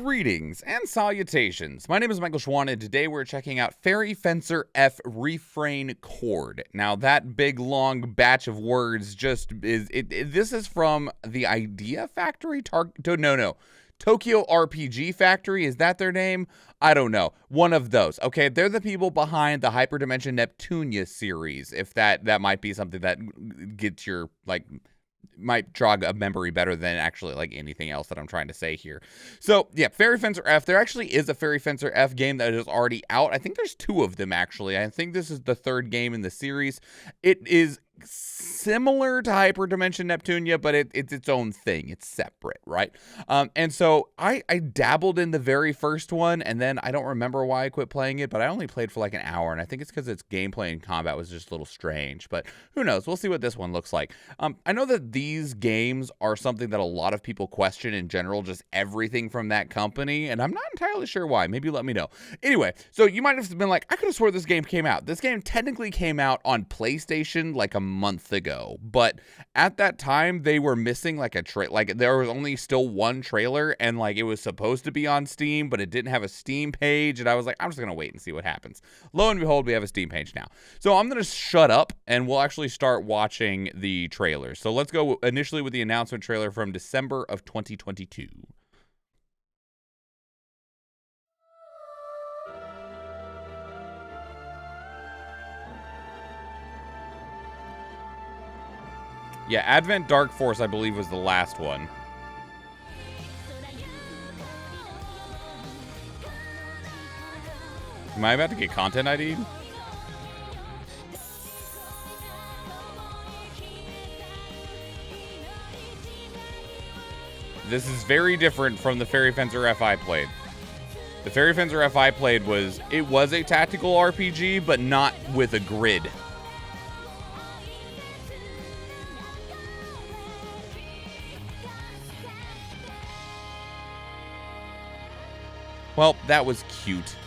Greetings and salutations. My name is Michael Schwahn, and today we're checking out Fairy Fencer F Refrain Chord. Now, that big long batch of words just is this is from the Idea Factory? Tokyo RPG Factory, is that their name? I don't know. One of those. Okay, they're the people behind the Hyperdimension Neptunia series, if that might be something that gets your, might jog a memory better than actually anything else that I'm trying to say here. So yeah, Fairy Fencer F. There actually is a Fairy Fencer F game that is already out. I think there's 2 of them actually. I think this is the 3rd game in the series. It is similar to Hyperdimension Neptunia, but it's its own thing. It's separate, right? And so I dabbled in the very first one, and then I don't remember why I quit playing it, but I only played for an hour, and I think it's because its gameplay and combat was just a little strange, but who knows? We'll see what this one looks like. I know that these games are something that a lot of people question in general, just everything from that company, and I'm not entirely sure why. Maybe let me know. Anyway, so you might have been like, I could have swore this game came out. This game technically came out on PlayStation a month ago, but at that time they were missing there was only still one trailer, and it was supposed to be on Steam, but it didn't have a Steam page, and I was like, I'm just gonna wait and see what happens. Lo and behold, we have a Steam page now. So I'm gonna shut up and we'll actually start watching the trailers. So let's go initially with the announcement trailer from December of 2022. Yeah, Advent Dark Force, I believe, was the last one. Am I about to get content ID'd? This is very different from the Fairy Fencer F I played. The Fairy Fencer F I played was a tactical RPG, but not with a grid. Well, that was cute.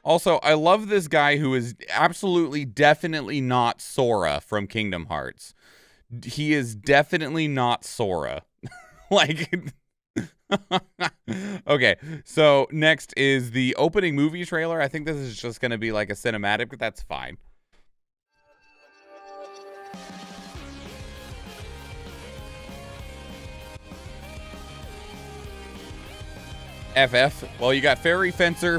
Also, I love this guy who is absolutely, definitely not Sora from Kingdom Hearts. He is definitely not Sora. Okay, so next is the opening movie trailer. I think this is just going to be a cinematic, but that's fine. FF. Well, you got Fairy Fencer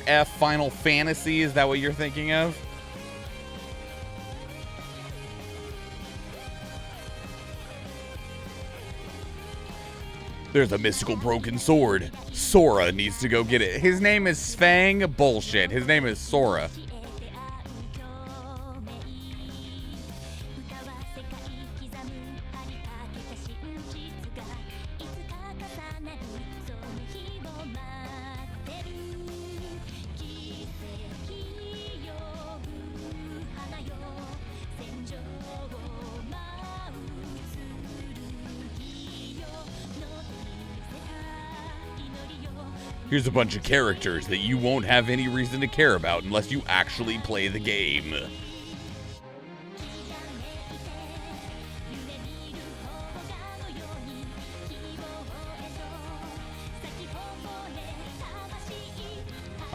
F, Final Fantasy. Is that what you're thinking of? There's a mystical broken sword. Sora needs to go get it. His name is Sfang? Bullshit. His name is Sora. Here's a bunch of characters that you won't have any reason to care about unless you actually play the game.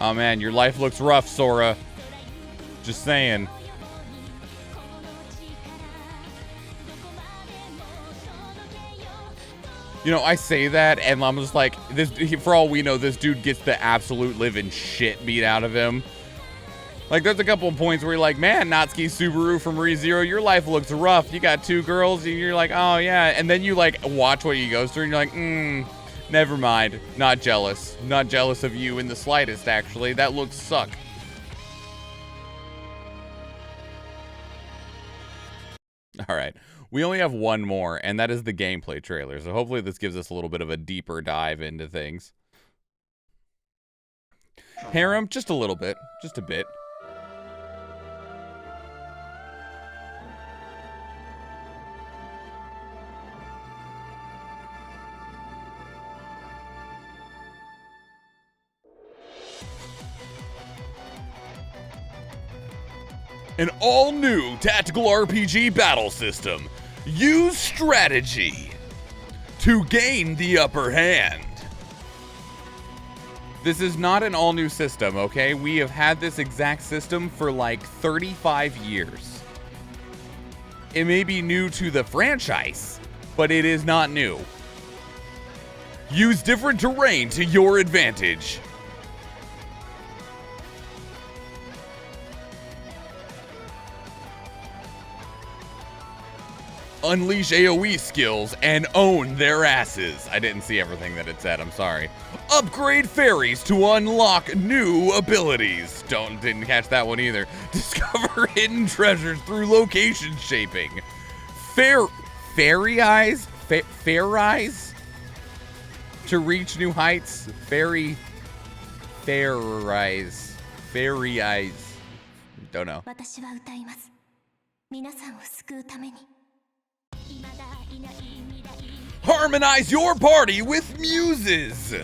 Oh man, your life looks rough, Sora. Just saying. You know, I say that, and I'm just like, for all we know, this dude gets the absolute living shit beat out of him. There's a couple of points where you're like, man, Natsuki Subaru from ReZero, your life looks rough. You got 2 girls, and you're like, oh, yeah. And then you, watch what he goes through, and you're like, never mind. Not jealous. Not jealous of you in the slightest, actually. That looks suck. All right. We only have one more, and that is the gameplay trailer. So hopefully this gives us a little bit of a deeper dive into things. Harem, just a little bit. Just a bit. An all-new tactical RPG battle system. Use strategy to gain the upper hand. This is not an all-new system, okay? We have had this exact system for like 35 years. It may be new to the franchise, but it is not new. Use different terrain to your advantage. Unleash AoE skills and own their asses. I didn't see everything that it said, I'm sorry. Upgrade fairies to unlock new abilities. Didn't catch that one either. Discover hidden treasures through location shaping. Fairy eyes? To reach new heights. Fairy eyes. Don't know. Harmonize your party with muses!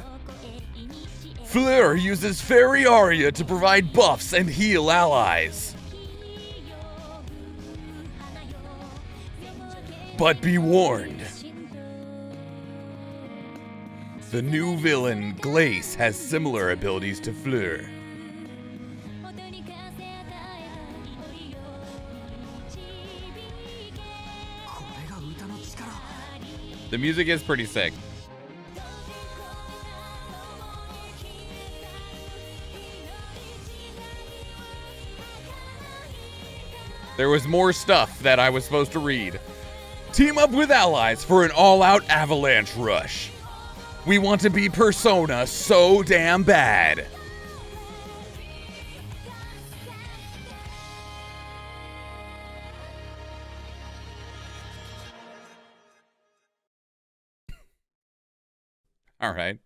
Fleur uses Fairy Aria to provide buffs and heal allies. But be warned. The new villain, Glace, has similar abilities to Fleur. The music is pretty sick. There was more stuff that I was supposed to read. Team up with allies for an all-out avalanche rush. We want to be Persona so damn bad. All right.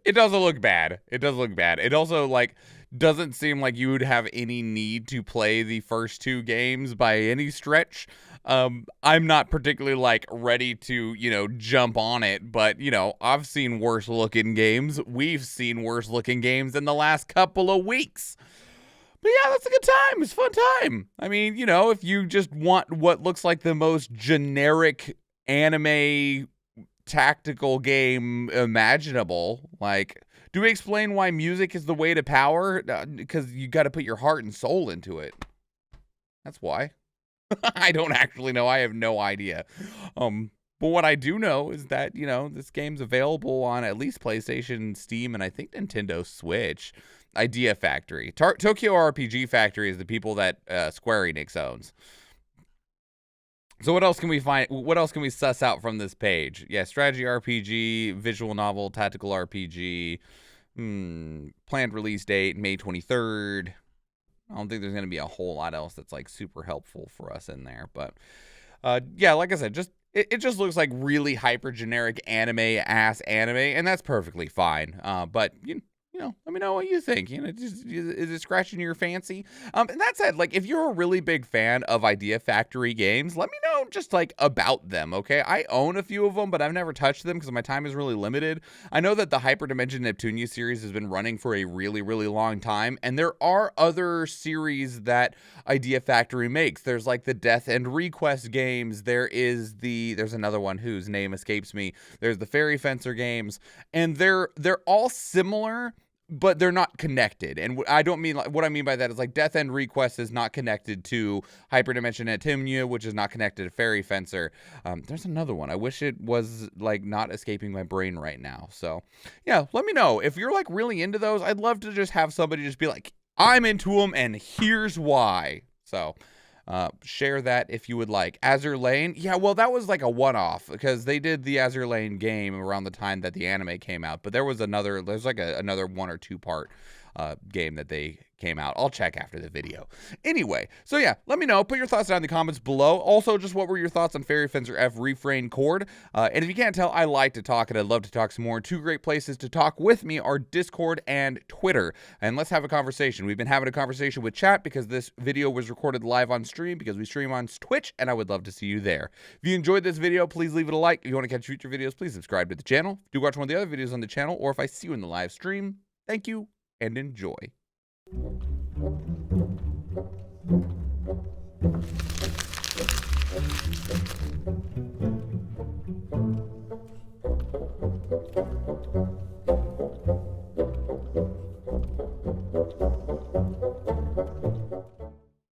It doesn't look bad. It does look bad. It also, like, doesn't seem like you would have any need to play the first two games by any stretch. I'm not particularly, like, ready to, you know, jump on it, but, you know, I've seen worse looking games. We've seen worse looking games in the last couple of weeks. But yeah, that's a good time. It's a fun time. I mean, you know, if you just want what looks like the most generic anime tactical game imaginable, like, do we explain why music is the way to power? Because you got to put your heart and soul into it. That's why. I don't actually know. I have no idea. But what I do know is that, you know, this game's available on at least PlayStation, Steam, and I think Nintendo Switch. Idea Factory. Tokyo RPG Factory is the people that Square Enix owns. So what else can we find? What else can we suss out from this page? Yeah, strategy RPG, visual novel, tactical RPG. Planned release date, May 23rd. I don't think there's going to be a whole lot else that's like super helpful for us in there. But yeah, like I said, it just looks like really hyper generic anime-ass anime, and that's perfectly fine. But you know, let me know what you think. You know, is it scratching your fancy? And that said, like, if you're a really big fan of Idea Factory games, let me know just, like, about them, okay? I own a few of them, but I've never touched them because my time is really limited. I know that the Hyperdimension Neptunia series has been running for a really, really long time, and there are other series that Idea Factory makes. There's, like, the Death and Request games. There's another one whose name escapes me. There's the Fairy Fencer games, and they're all similar, but they're not connected. And I don't mean, like, what I mean by that is, like, Death End Request is not connected to Hyperdimension Neptunia, which is not connected to Fairy Fencer. There's another one. I wish it was, like, not escaping my brain right now. So, yeah, let me know. If you're, like, really into those, I'd love to just have somebody just be like, I'm into them, and here's why. So, share that if you would like. Azur Lane, yeah, well, that was like a one-off because they did the Azur Lane game around the time that the anime came out, but there's like another 1 or 2 part game that they came out. I'll check after the video. Anyway, so yeah, let me know. Put your thoughts down in the comments below. Also, just what were your thoughts on Fairy Fencer F Refrain Chord? And if you can't tell, I like to talk and I'd love to talk some more. 2 great places to talk with me are Discord and Twitter. And let's have a conversation. We've been having a conversation with chat because this video was recorded live on stream because we stream on Twitch, and I would love to see you there. If you enjoyed this video, please leave it a like. If you want to catch future videos, please subscribe to the channel. Do watch one of the other videos on the channel, or if I see you in the live stream, thank you and enjoy.